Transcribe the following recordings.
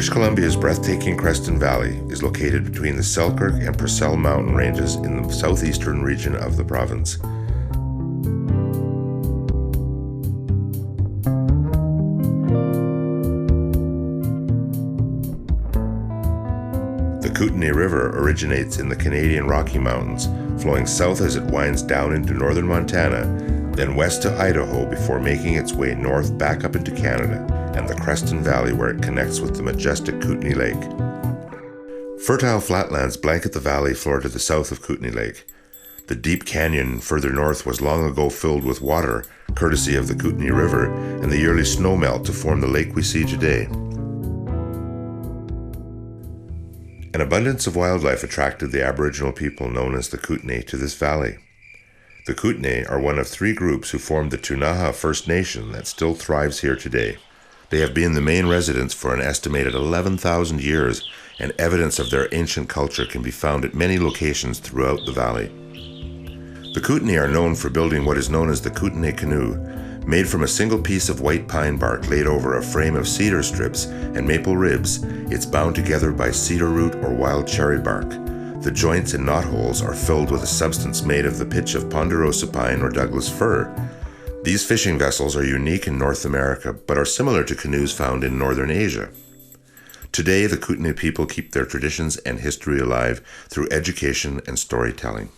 British Columbia's breathtaking Creston Valley is located between the Selkirk and Purcell mountain ranges in the southeastern region of the province. The Kootenay River originates in the Canadian Rocky Mountains, flowing south as it winds down into northern Montana, then west to Idaho before making its way north back up into Canada and the Creston Valley where it connects with the majestic Kootenay Lake. Fertile flatlands blanket the valley floor to the south of Kootenay Lake. The deep canyon further north was long ago filled with water, courtesy of the Kootenay River and the yearly snowmelt to form the lake we see today. An abundance of wildlife attracted the Aboriginal people known as the Kootenay to this valley. The Kootenay are one of three groups who formed the Ktunaxa First Nation that still thrives here today. They have been the main residents for an estimated 11,000 years, and evidence of their ancient culture can be found at many locations throughout the valley. The Kootenay are known for building what is known as the Kootenay canoe, made from a single piece of white pine bark laid over a frame of cedar strips and maple ribs. It's bound together by cedar root or wild cherry bark. The joints and knotholes are filled with a substance made of the pitch of ponderosa pine or Douglas fir. These fishing vessels are unique in North America, but are similar to canoes found in Northern Asia. Today, the Kootenay people keep their traditions and history alive through education and storytelling.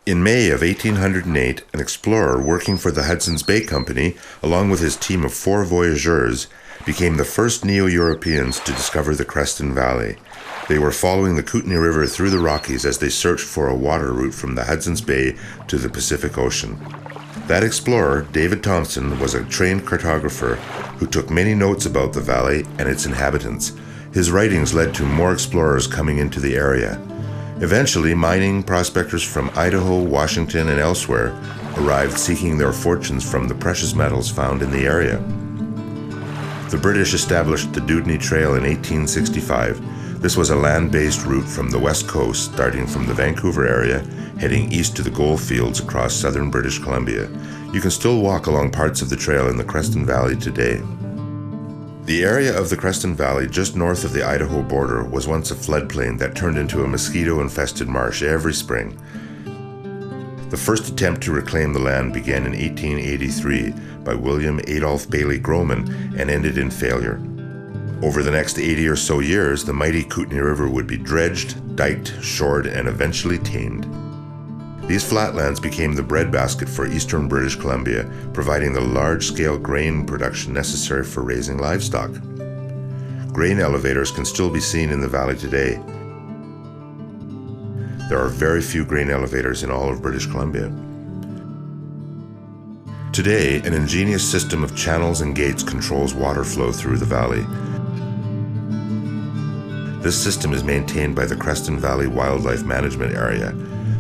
In May of 1808, an explorer working for the Hudson's Bay Company, along with his team of 4 voyageurs, became the first Neo-Europeans to discover the Creston Valley. They were following the Kootenay River through the Rockies as they searched for a water route from the Hudson's Bay to the Pacific Ocean. That explorer, David Thompson, was a trained cartographer who took many notes about the valley and its inhabitants. His writings led to more explorers coming into the area. Eventually, mining prospectors from Idaho, Washington, and elsewhere arrived seeking their fortunes from the precious metals found in the area. The British established the Dewdney Trail in 1865. This was a land-based route from the west coast, starting from the Vancouver area, heading east to the gold fields across southern British Columbia. You can still walk along parts of the trail in the Creston Valley today. The area of the Creston Valley just north of the Idaho border was once a floodplain that turned into a mosquito-infested marsh every spring. The first attempt to reclaim the land began in 1883 by William Adolph Bailey Groman and ended in failure. Over the next 80 or so years, the mighty Kootenay River would be dredged, diked, shored, and eventually tamed. These flatlands became the breadbasket for eastern British Columbia, providing the large-scale grain production necessary for raising livestock. Grain elevators can still be seen in the valley today. There are very few grain elevators in all of British Columbia. Today, an ingenious system of channels and gates controls water flow through the valley. This system is maintained by the Creston Valley Wildlife Management Area.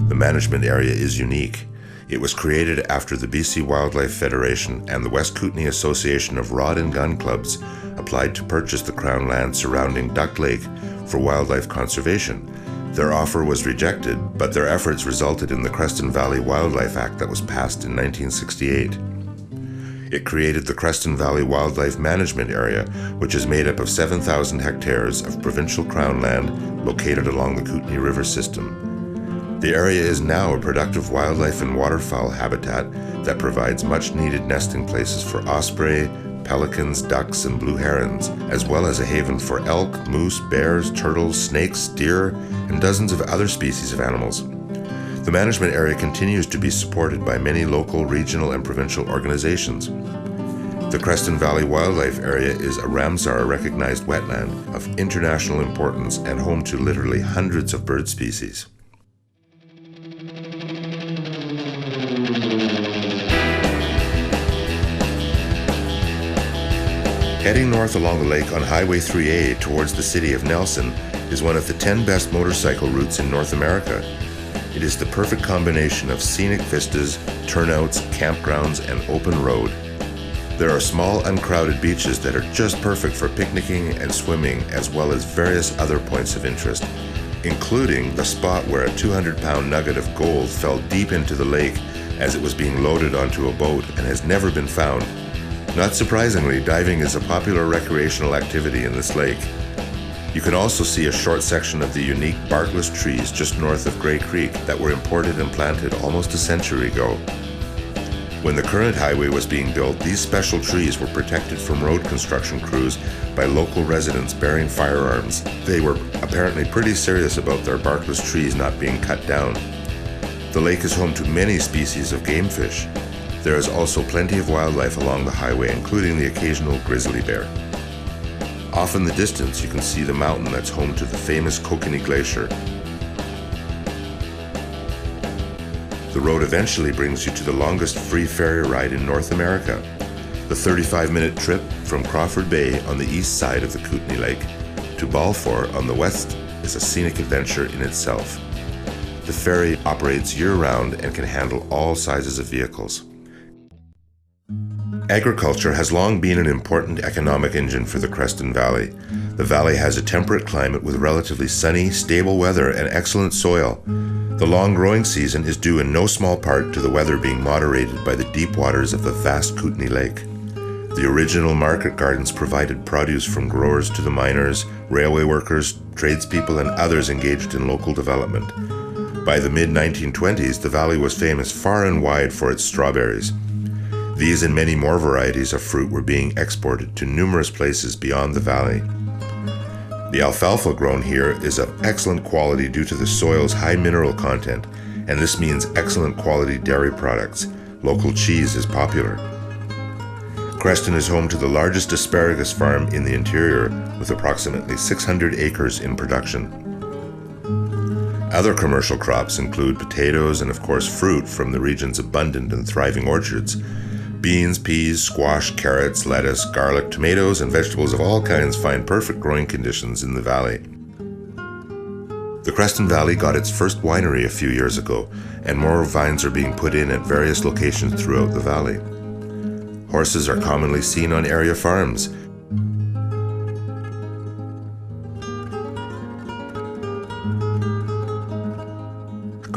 The management area is unique. It was created after the BC Wildlife Federation and the West Kootenay Association of Rod and Gun Clubs applied to purchase the Crown land surrounding Duck Lake for wildlife conservation. Their offer was rejected, but their efforts resulted in the Creston Valley Wildlife Act that was passed in 1968. It created the Creston Valley Wildlife Management Area, which is made up of 7,000 hectares of provincial Crown land located along the Kootenay River system. The area is now a productive wildlife and waterfowl habitat that provides much-needed nesting places for osprey, pelicans, ducks, and blue herons, as well as a haven for elk, moose, bears, turtles, snakes, deer, and dozens of other species of animals. The management area continues to be supported by many local, regional, and provincial organizations. The Creston Valley Wildlife Area is a Ramsar-recognized wetland of international importance and home to literally hundreds of bird species. Heading north along the lake on Highway 3A towards the city of Nelson is one of the 10 best motorcycle routes in North America. It is the perfect combination of scenic vistas, turnouts, campgrounds, and open road. There are small, uncrowded beaches that are just perfect for picnicking and swimming, as well as various other points of interest, including the spot where a 200-pound nugget of gold fell deep into the lake as it was being loaded onto a boat and has never been found. Not surprisingly, diving is a popular recreational activity in this lake. You can also see a short section of the unique barkless trees just north of Grey Creek that were imported and planted almost a century ago. When the current highway was being built, these special trees were protected from road construction crews by local residents bearing firearms. They were apparently pretty serious about their barkless trees not being cut down. The lake is home to many species of game fish. There is also plenty of wildlife along the highway, including the occasional grizzly bear. Off in the distance, you can see the mountain that's home to the famous Kokanee Glacier. The road eventually brings you to the longest free ferry ride in North America. The 35-minute trip from Crawford Bay on the east side of the Kootenay Lake to Balfour on the west is a scenic adventure in itself. The ferry operates year-round and can handle all sizes of vehicles. Agriculture has long been an important economic engine for the Creston Valley. The valley has a temperate climate with relatively sunny, stable weather and excellent soil. The long growing season is due in no small part to the weather being moderated by the deep waters of the vast Kootenay Lake. The original market gardens provided produce from growers to the miners, railway workers, tradespeople, and others engaged in local development. By the mid-1920s, the valley was famous far and wide for its strawberries. These and many more varieties of fruit were being exported to numerous places beyond the valley. The alfalfa grown here is of excellent quality due to the soil's high mineral content, and this means excellent quality dairy products. Local cheese is popular. Creston is home to the largest asparagus farm in the interior, with approximately 600 acres in production. Other commercial crops include potatoes and, of course, fruit from the region's abundant and thriving orchards. Beans, peas, squash, carrots, lettuce, garlic, tomatoes, and vegetables of all kinds find perfect growing conditions in the valley. The Creston Valley got its first winery a few years ago, and more vines are being put in at various locations throughout the valley. Horses are commonly seen on area farms.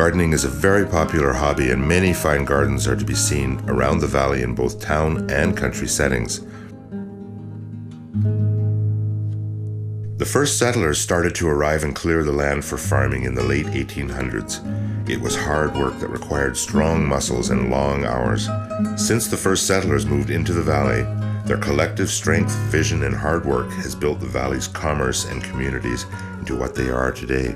Gardening is a very popular hobby, and many fine gardens are to be seen around the valley in both town and country settings. The first settlers started to arrive and clear the land for farming in the late 1800s. It was hard work that required strong muscles and long hours. Since the first settlers moved into the valley, their collective strength, vision, and hard work has built the valley's commerce and communities into what they are today.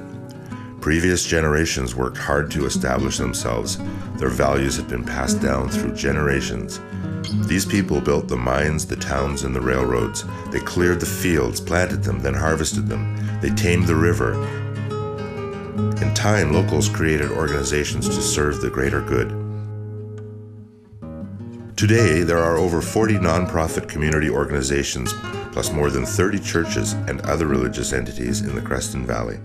Previous generations worked hard to establish themselves. Their values have been passed down through generations. These people built the mines, the towns, and the railroads. They cleared the fields, planted them, then harvested them. They tamed the river. In time, locals created organizations to serve the greater good. Today, there are over 40 nonprofit community organizations, plus more than 30 churches and other religious entities in the Creston Valley.